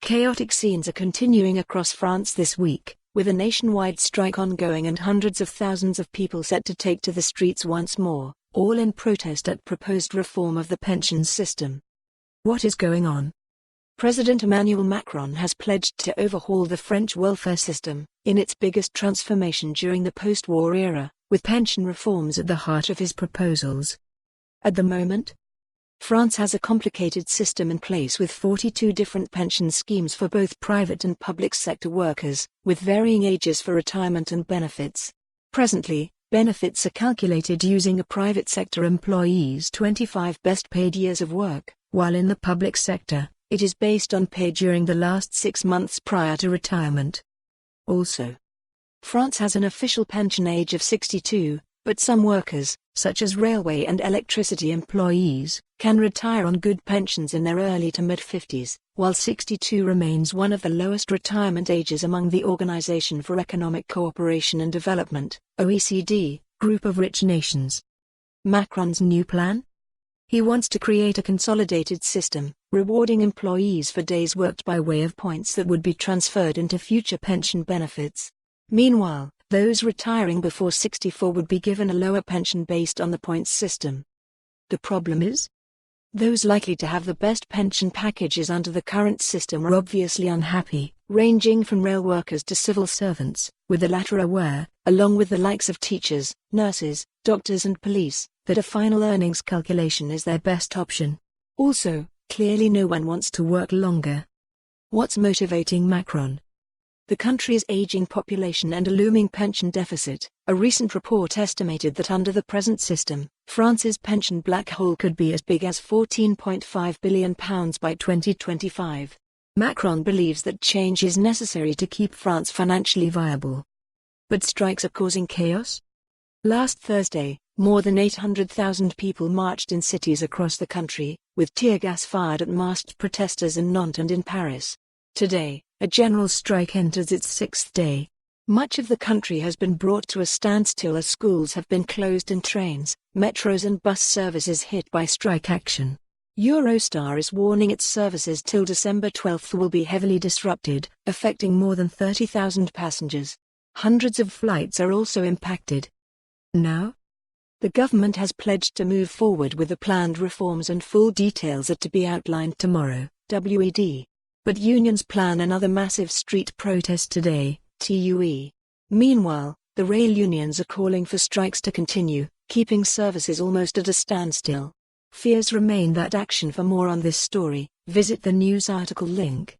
Chaotic scenes are continuing across France this week, with a nationwide strike ongoing and hundreds of thousands of people set to take to the streets once more, all in protest at proposed reform of the pensions system. What is going on? President Emmanuel Macron has pledged to overhaul the French welfare system, in its biggest transformation during the post-war era, with pension reforms at the heart of his proposals. At the moment, France has a complicated system in place with 42 different pension schemes for both private and public sector workers, with varying ages for retirement and benefits. Presently, benefits are calculated using a private sector employee's 25 best paid years of work, while in the public sector, it is based on pay during the last 6 months prior to retirement. Also, France has an official pension age of 62, but some workers, such as railway and electricity employees, can retire on good pensions in their early to mid-50s, while 62 remains one of the lowest retirement ages among the Organization for Economic Cooperation and Development, OECD, group of rich nations. Macron's new plan? He wants to create a consolidated system, rewarding employees for days worked by way of points that would be transferred into future pension benefits. Meanwhile, those retiring before 64 would be given a lower pension based on the points system. The problem is? Those likely to have the best pension packages under the current system are obviously unhappy, ranging from rail workers to civil servants, with the latter aware, along with the likes of teachers, nurses, doctors and police, that a final earnings calculation is their best option. Also, clearly no one wants to work longer. What's motivating Macron? The country's aging population and a looming pension deficit. A recent report estimated that under the present system, France's pension black hole could be as big as £14.5 billion by 2025. Macron believes that change is necessary to keep France financially viable. But strikes are causing chaos? Last Thursday, more than 800,000 people marched in cities across the country, with tear gas fired at masked protesters in Nantes and in Paris. Today, a general strike enters its 6th day. Much of the country has been brought to a standstill as schools have been closed and trains, metros and bus services hit by strike action. Eurostar is warning its services till December 12 will be heavily disrupted, affecting more than 30,000 passengers. Hundreds of flights are also impacted. Now? The government has pledged to move forward with the planned reforms and full details are to be outlined tomorrow, WED. But unions plan another massive street protest today, TUE. Meanwhile, the rail unions are calling for strikes to continue, keeping services almost at a standstill. Fears remain that action. For more on this story, visit the news article link.